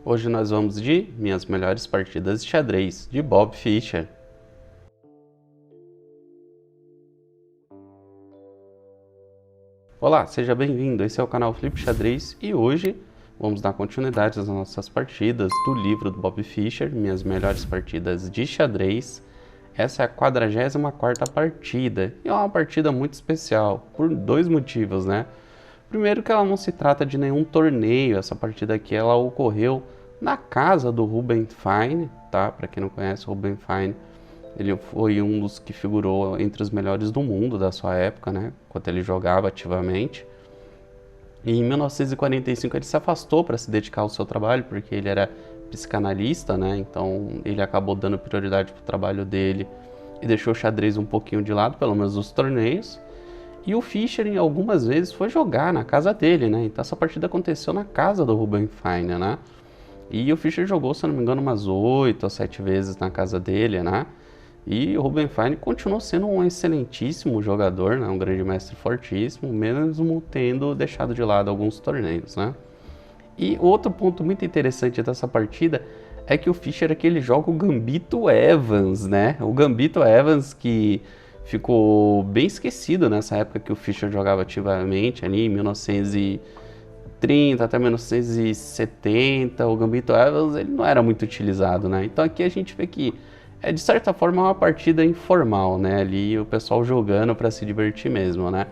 Hoje nós vamos de Minhas Melhores Partidas de Xadrez, de Bob Fischer. Olá, seja bem-vindo, esse é o canal Flip Xadrez e hoje vamos dar continuidade às nossas partidas do livro do Bob Fischer, Minhas Melhores Partidas de Xadrez. Essa é a 44ª partida e é uma partida muito especial, por dois motivos, né? Primeiro que ela não se trata de nenhum torneio, essa partida aqui ela ocorreu na casa do Ruben Fine, tá? Para quem não conhece, o Ruben Fine, ele foi um dos que figurou entre os melhores do mundo da sua época, né? Enquanto ele jogava ativamente. E em 1945 ele se afastou para se dedicar ao seu trabalho, porque ele era psicanalista, né? Então ele acabou dando prioridade para o trabalho dele e deixou o xadrez um pouquinho de lado, pelo menos os torneios. E o Fischer, em algumas vezes, foi jogar na casa dele, né? Então essa partida aconteceu na casa do Ruben Fine, né? E o Fischer jogou, se não me engano, umas 8 ou 7 vezes na casa dele, né? E o Ruben Fine continuou sendo um excelentíssimo jogador, né? Um grande mestre fortíssimo, mesmo tendo deixado de lado alguns torneios, né? E outro ponto muito interessante dessa partida é que o Fischer aqui ele joga o Gambito Evans, né? O Gambito Evans que ficou bem esquecido nessa época que o Fischer jogava ativamente, ali em 1930 até 1970, o Gambito Evans ele não era muito utilizado, né? Então aqui a gente vê que é de certa forma uma partida informal, né? Ali o pessoal jogando para se divertir mesmo, né?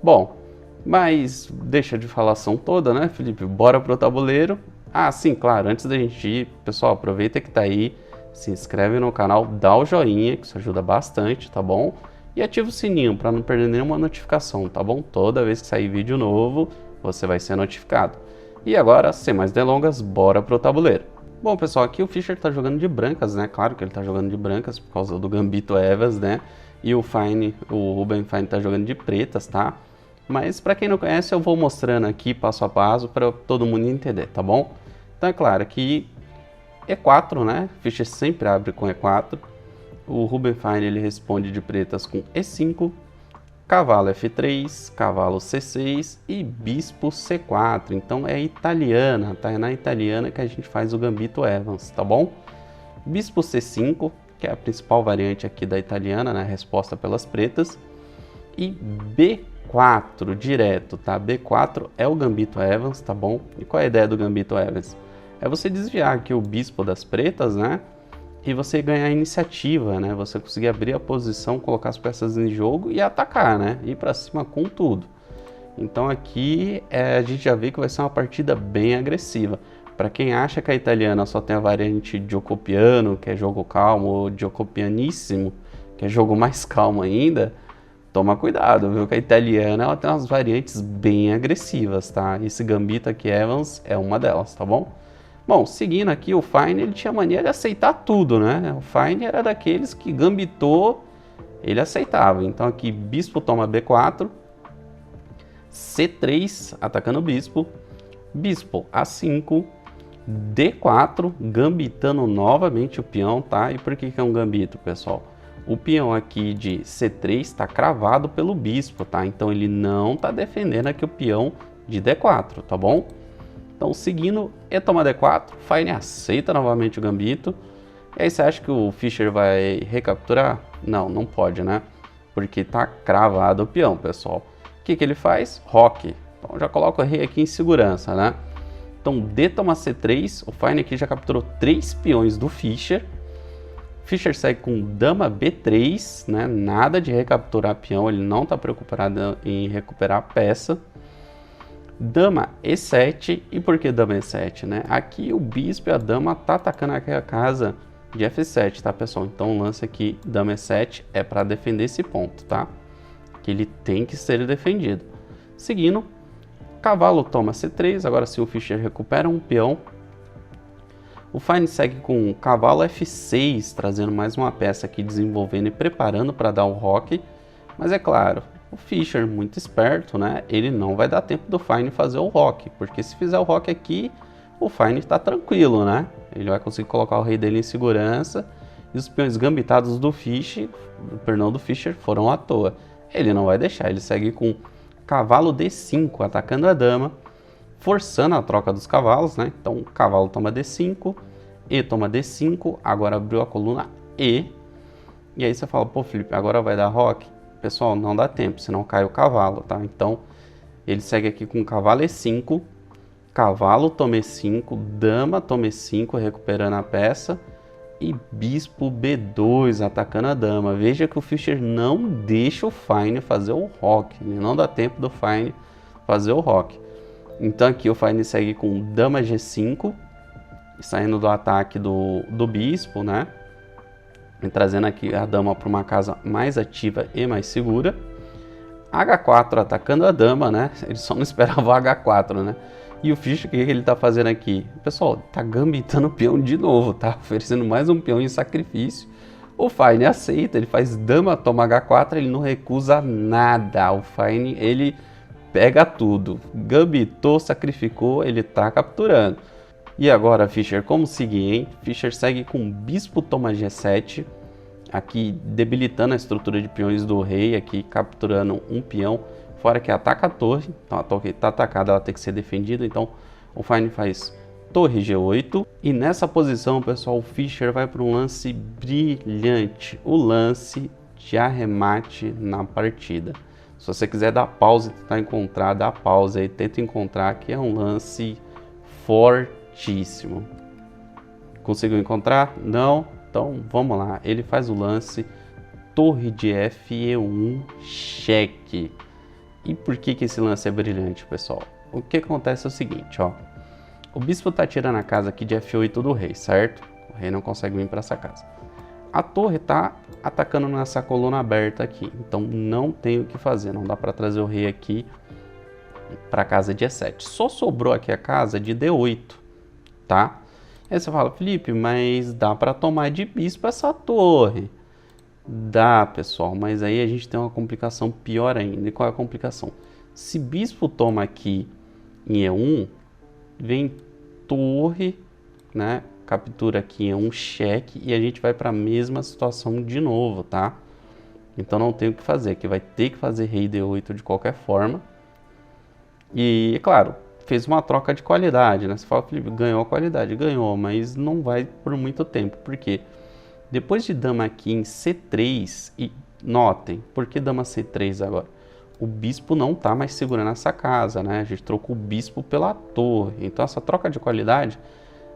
Bom, mas deixa de falação toda, né, Felipe? Bora pro tabuleiro. Ah, sim, claro, antes da gente ir, pessoal, aproveita que tá aí, se inscreve no canal, dá o joinha, que isso ajuda bastante, tá bom? E ativa o sininho para não perder nenhuma notificação, tá bom? Toda vez que sair vídeo novo, você vai ser notificado. E agora, sem mais delongas, bora pro tabuleiro. Bom, pessoal, aqui o Fischer tá jogando de brancas, né? Claro que ele tá jogando de brancas por causa do Gambito Evans, né? E o Ruben Fine tá jogando de pretas, tá? Mas para quem não conhece, eu vou mostrando aqui passo a passo para todo mundo entender, tá bom? Então é claro que E4, né? Fischer sempre abre com E4. O Ruben Fine ele responde de pretas com E5, cavalo F3, cavalo C6 e bispo C4. Então é italiana, tá? É na italiana que a gente faz o Gambito Evans, tá bom? Bispo C5, que é a principal variante aqui da italiana, né? Resposta pelas pretas. E B4 direto, tá? B4 é o Gambito Evans, tá bom? E qual é a ideia do Gambito Evans? É você desviar aqui o bispo das pretas, né? E você ganhar a iniciativa, né? Você conseguir abrir a posição, colocar as peças em jogo e atacar, né? Ir pra cima com tudo. Então aqui a gente já vê que vai ser uma partida bem agressiva. Para quem acha que a italiana só tem a variante Giocopiano, que é jogo calmo, ou Giocopianissimo, que é jogo mais calmo ainda, toma cuidado, viu? Que a italiana ela tem umas variantes bem agressivas, tá? Esse Gambito aqui Evans é uma delas, tá bom? Bom, seguindo aqui, o Fine ele tinha mania de aceitar tudo, né? O Fine era daqueles que gambitou, ele aceitava. Então aqui, bispo toma B4, C3, atacando o bispo, bispo A5, D4, gambitando novamente o peão, tá? E por que é um gambito, pessoal? O peão aqui de C3 está cravado pelo bispo, tá? Então ele não está defendendo aqui o peão de D4, tá bom? Então, seguindo, E toma D4, Fine aceita novamente o gambito. E aí você acha que o Fischer vai recapturar? Não, não pode, né? Porque tá cravado o peão, pessoal. O que ele faz? Roque. Então já coloca o rei aqui em segurança, né? Então, D toma C3, o Fine aqui já capturou 3 peões do Fischer. Fischer segue com dama B3, né? Nada de recapturar peão, ele não está preocupado em recuperar a peça. Dama E7, e por que dama E7, né? Aqui o bispo e a dama tá atacando aqui a casa de F7, tá, pessoal? Então o lance aqui, dama E7, é para defender esse ponto, tá? Que ele tem que ser defendido. Seguindo, cavalo toma C3, agora sim o Fischer recupera um peão. O Fine segue com cavalo F6, trazendo mais uma peça aqui, desenvolvendo e preparando para dar o roque. Mas é claro, o Fischer, muito esperto, né? Ele não vai dar tempo do Fine fazer o roque, porque se fizer o roque aqui, o Fine está tranquilo, né? Ele vai conseguir colocar o rei dele em segurança e os peões gambitados do Fischer foram à toa. Ele não vai deixar, ele segue com cavalo D5, atacando a dama. forçando a troca dos cavalos, né? Então, o cavalo toma D5, E toma D5, agora abriu a coluna E. E aí você fala, pô, Felipe, agora vai dar roque? Pessoal, não dá tempo, senão cai o cavalo, tá? Então, ele segue aqui com cavalo E5, cavalo toma E5, dama toma E5, recuperando a peça, e bispo B2 atacando a dama. Veja que o Fischer não deixa o Fine fazer o roque, não dá tempo do Fine fazer o roque. Então aqui o Fine segue com dama G5, saindo do ataque do bispo, né? E trazendo aqui a dama para uma casa mais ativa e mais segura. H4 atacando a dama, né? Ele só não esperava o H4, né? E o Fischer, o que ele tá fazendo aqui? Pessoal, tá gambitando o peão de novo, tá? Oferecendo mais um peão em sacrifício. O Fine aceita, ele faz dama, toma H4, ele não recusa nada. O Fine, ele pega tudo. Gambitou, sacrificou, ele tá capturando. E agora, Fischer, como seguir, hein? Fischer segue com bispo toma G7. Aqui debilitando a estrutura de peões do rei, aqui capturando um peão. Fora que ataca a torre, então a torre está atacada, ela tem que ser defendida, então o Fine faz torre G8. E nessa posição, pessoal, o Fischer vai para um lance brilhante, o lance de arremate na partida. Se você quiser dar pausa e tentar encontrar, dá pausa aí, tenta encontrar, que é um lance fortíssimo. Conseguiu encontrar? Não? Então vamos lá, ele faz o lance torre de F E1 cheque. E por que esse lance é brilhante, pessoal? O que acontece é o seguinte, ó. O bispo tá tirando a casa aqui de F8 do rei, certo? O rei não consegue vir para essa casa. A torre tá atacando nessa coluna aberta aqui, então não tem o que fazer, não dá para trazer o rei aqui para a casa de E7. Só sobrou aqui a casa de D8, tá? Aí você fala, Felipe, mas dá para tomar de bispo essa torre. Dá, pessoal, mas aí a gente tem uma complicação pior ainda. E qual é a complicação? Se bispo toma aqui em E1, vem torre, né? Captura aqui em E1 cheque e a gente vai para a mesma situação de novo, tá? Então não tem o que fazer, aqui vai ter que fazer rei D8 de qualquer forma. E, é claro, fez uma troca de qualidade, né? Você fala, Felipe, ganhou a qualidade, ganhou, mas não vai por muito tempo, por quê? Depois de dama aqui em C3, e notem, por que dama C3 agora? O bispo não está mais segurando essa casa, né? A gente trocou o bispo pela torre. Então essa troca de qualidade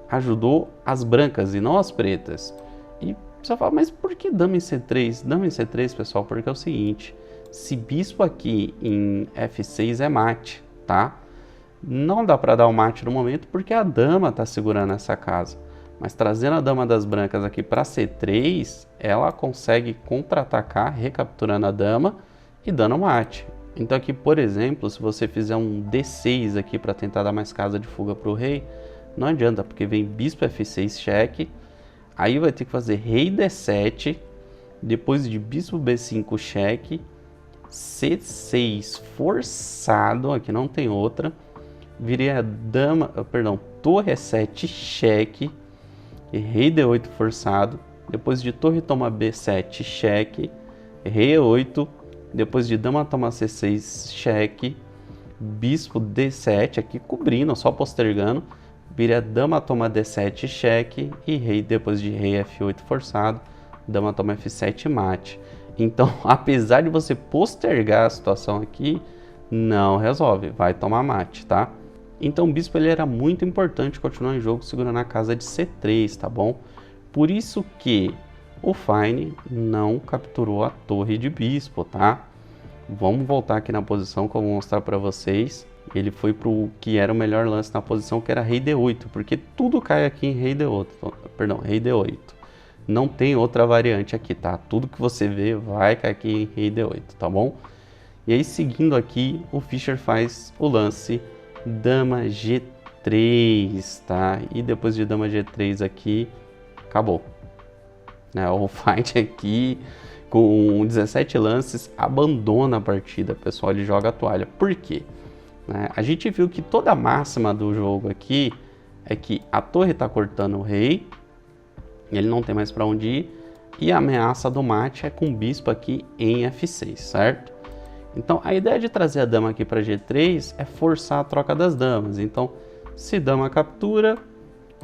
ajudou as brancas e não as pretas. E você fala, mas por que dama em C3? Dama em C3, pessoal, porque é o seguinte. Se bispo aqui em F6 é mate, tá? Não dá para dar o mate no momento porque a dama está segurando essa casa. Mas trazendo a dama das brancas aqui para C3, ela consegue contra-atacar, recapturando a dama e dando mate. Então aqui, por exemplo, se você fizer um D6 aqui para tentar dar mais casa de fuga para o rei, não adianta, porque vem bispo F6 cheque, aí vai ter que fazer rei D7, depois de bispo B5 cheque, C6 forçado, aqui não tem outra, viria dama, perdão, torre E7 cheque, e rei D8 forçado, depois de torre toma B7 cheque, rei E8, depois de dama toma C6 cheque, bispo D7 aqui cobrindo, só postergando, vira dama toma D7 cheque e rei depois de rei F8 forçado, dama toma F7 mate. Então, apesar de você postergar a situação aqui, não resolve, vai tomar mate, tá? Então o bispo ele era muito importante continuar em jogo segurando a casa de C3, tá bom? Por isso que o Fine não capturou a torre de bispo, tá? Vamos voltar aqui na posição que eu vou mostrar para vocês. Ele foi pro que era o melhor lance na posição, que era rei D8, porque tudo cai aqui em rei D8, perdão, rei D8. Não tem outra variante aqui, tá? Tudo que você vê vai cair aqui em rei D8, tá bom? E aí seguindo aqui, o Fischer faz o lance dama G3, tá? E depois de dama G3 aqui, acabou. O fight aqui, com 17 lances, abandona a partida, pessoal, ele joga a toalha. Por quê? A gente viu que toda a máxima do jogo aqui é que a torre está cortando o rei, ele não tem mais para onde ir, e a ameaça do mate é com o bispo aqui em F6, certo? Então a ideia de trazer a dama aqui para G3 é forçar a troca das damas. Então se dama captura,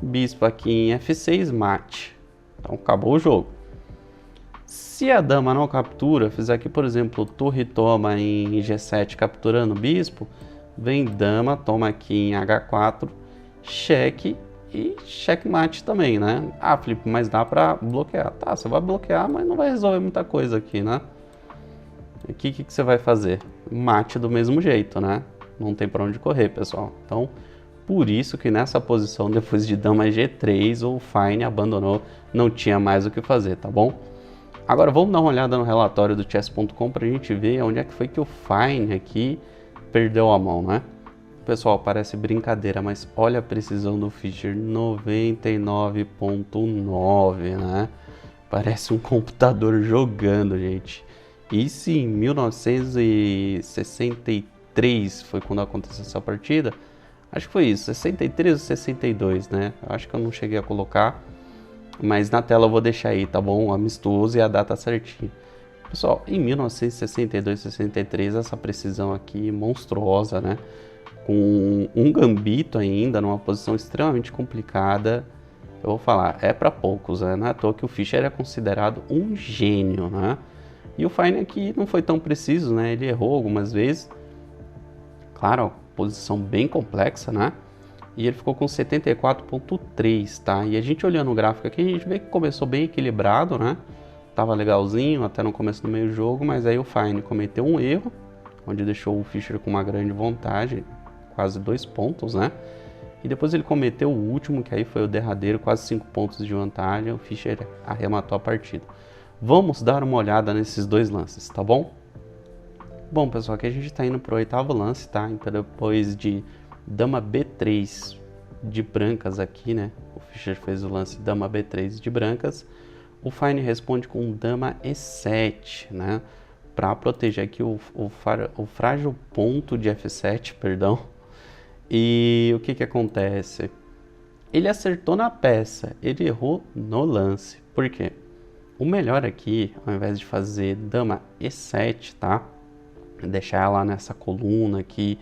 bispo aqui em F6, mate. Então acabou o jogo. Se a dama não captura, fizer aqui por exemplo torre toma em G7 capturando o bispo, vem dama, toma aqui em H4, cheque e checkmate também, né? Ah, Felipe, mas dá para bloquear. Tá, você vai bloquear, mas não vai resolver muita coisa aqui, né? O que você vai fazer? Mate do mesmo jeito, né? Não tem para onde correr, pessoal. Então, por isso que nessa posição, depois de dama G3, o Fine abandonou, não tinha mais o que fazer, tá bom? Agora vamos dar uma olhada no relatório do chess.com para a gente ver onde é que foi que o Fine aqui perdeu a mão, né? Pessoal, parece brincadeira, mas olha a precisão do Fischer, 99.9, né? Parece um computador jogando, gente. Isso em 1963 foi quando aconteceu essa partida. Acho que foi isso, 63 ou 62, né? Acho que eu não cheguei a colocar, mas na tela eu vou deixar aí, tá bom? Amistoso e a data certinha. Pessoal, em 1962, 63, essa precisão aqui monstruosa, né? Com um gambito ainda, numa posição extremamente complicada, eu vou falar, é para poucos, né? Não é à toa que o Fischer é considerado um gênio, né? E o Fine aqui não foi tão preciso, né? Ele errou algumas vezes. Claro, posição bem complexa, né? E ele ficou com 74.3, tá? E a gente olhando o gráfico aqui, a gente vê que começou bem equilibrado, né? Tava legalzinho até no começo do meio jogo, mas aí o Fine cometeu um erro, onde deixou o Fischer com uma grande vantagem, quase 2 pontos, né? E depois ele cometeu o último, que aí foi o derradeiro, quase 5 pontos de vantagem, o Fischer arrematou a partida. Vamos dar uma olhada nesses dois lances, tá bom? Bom, pessoal, aqui a gente tá indo pro 8º lance, tá? Então depois de dama B3 de brancas aqui, né? O Fischer fez o lance dama B3 de brancas. O Fine responde com dama E7, né? Para proteger aqui o frágil ponto de F7, perdão. E o que acontece? Ele acertou na peça, ele errou no lance. Por quê? O melhor aqui, ao invés de fazer dama E7, tá? Deixar ela nessa coluna aqui,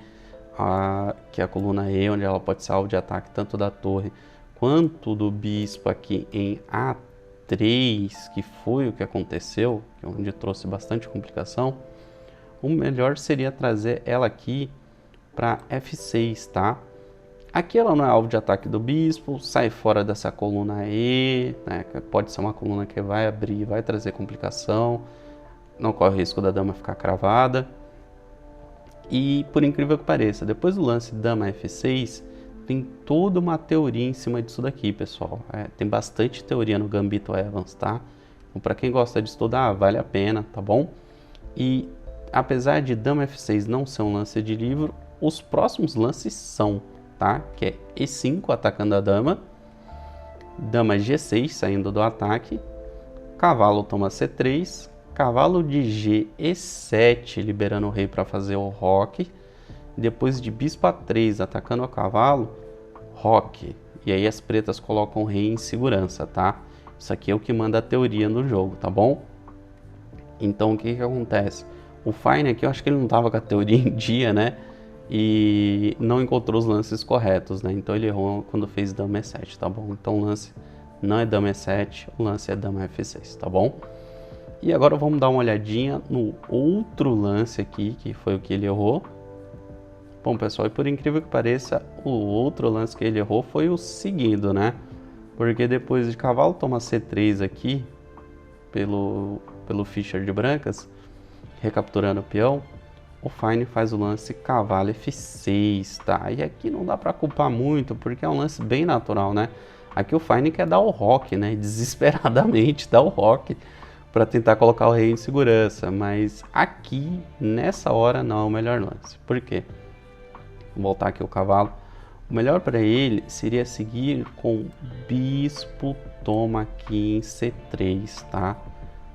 que é a coluna E, onde ela pode ser alvo de ataque tanto da torre quanto do bispo aqui em A3, que foi o que aconteceu, onde trouxe bastante complicação. O melhor seria trazer ela aqui para F6, tá? Aqui ela não é alvo de ataque do bispo, sai fora dessa coluna E, né? Pode ser uma coluna que vai abrir, vai trazer complicação, não corre o risco da dama ficar cravada. E por incrível que pareça, depois do lance dama F6, tem toda uma teoria em cima disso daqui, pessoal. Tem bastante teoria no Gambito Evans, tá? Então, para quem gosta de estudar, vale a pena, tá bom? E apesar de dama F6 não ser um lance de livro, os próximos lances são, tá? Que é E5 atacando a dama, dama G6 saindo do ataque, cavalo toma C3, cavalo de G, E7 liberando o rei para fazer o roque, depois de bispo A3 atacando o cavalo, roque, e aí as pretas colocam o rei em segurança, tá? Isso aqui é o que manda a teoria no jogo, tá bom? Então o que acontece? O Fine aqui, eu acho que ele não tava com a teoria em dia, né? E não encontrou os lances corretos, né? Então ele errou quando fez dama E7, tá bom? Então o lance não é dama E7, o lance é dama F6, tá bom? E agora vamos dar uma olhadinha no outro lance aqui, que foi o que ele errou. Bom, pessoal, e por incrível que pareça, o outro lance que ele errou foi o seguido, né? Porque depois de cavalo toma C3 aqui, pelo Fischer de brancas, recapturando o peão, o Fine faz o lance cavalo F6, tá? E aqui não dá para culpar muito, porque é um lance bem natural, né? Aqui o Fine quer dar o roque, né? Desesperadamente dar o roque para tentar colocar o rei em segurança, mas aqui, nessa hora, não é o melhor lance. Por quê? Vou voltar aqui o cavalo. O melhor para ele seria seguir com bispo toma aqui em C3, tá?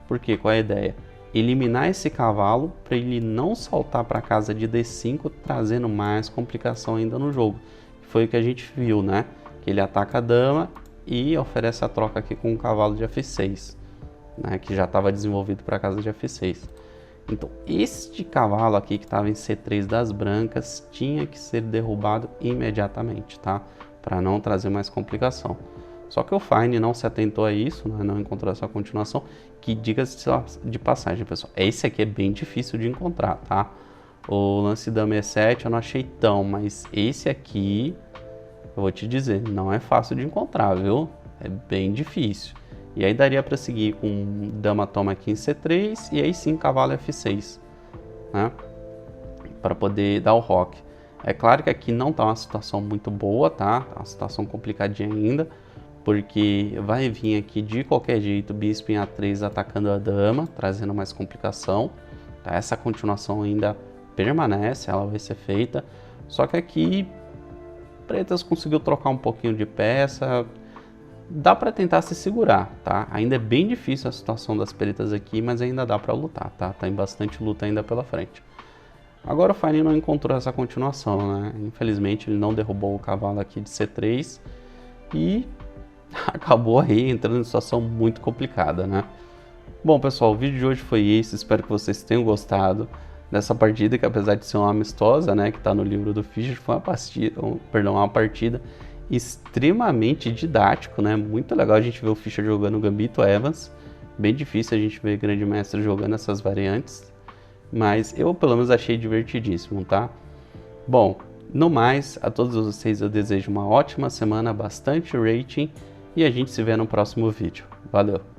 Por quê? Qual é a ideia? Eliminar esse cavalo para ele não saltar para casa de D5, trazendo mais complicação ainda no jogo. Foi o que a gente viu, né? Que ele ataca a dama e oferece a troca aqui com o cavalo de F6. Né, que já estava desenvolvido para a casa de F6. Então, este cavalo aqui que estava em C3 das brancas tinha que ser derrubado imediatamente, tá? Para não trazer mais complicação. Só que o Fine não se atentou a isso, né? Não encontrou essa continuação, que diga-se de passagem, pessoal. Esse aqui é bem difícil de encontrar, tá? O lance dama E7 eu não achei tão, mas esse aqui, eu vou te dizer, não é fácil de encontrar, viu? É bem difícil. E aí daria para seguir com dama toma aqui em C3 e aí sim cavalo F6, né? Para poder dar o roque. É claro que aqui não tá uma situação muito boa, tá? Tá uma situação complicadinha ainda, porque vai vir aqui de qualquer jeito bispo em A3 atacando a dama, trazendo mais complicação, tá? Essa continuação ainda permanece, ela vai ser feita, só que aqui pretas conseguiu trocar um pouquinho de peça, dá para tentar se segurar, tá? Ainda é bem difícil a situação das pretas aqui, mas ainda dá para lutar, tá? Tem bastante luta ainda pela frente. Agora o Fine não encontrou essa continuação, né? Infelizmente ele não derrubou o cavalo aqui de C3 e acabou aí entrando em situação muito complicada, né? Bom, pessoal, o vídeo de hoje foi esse. Espero que vocês tenham gostado dessa partida, que apesar de ser uma amistosa, né, que tá no livro do Fischer, foi uma partida extremamente didático, né? Muito legal a gente ver o Fischer jogando Gambito Evans. Bem difícil a gente ver grande mestre jogando essas variantes, mas eu pelo menos achei divertidíssimo, tá? Bom, no mais, a todos vocês eu desejo uma ótima semana, bastante rating, e a gente se vê no próximo vídeo. Valeu!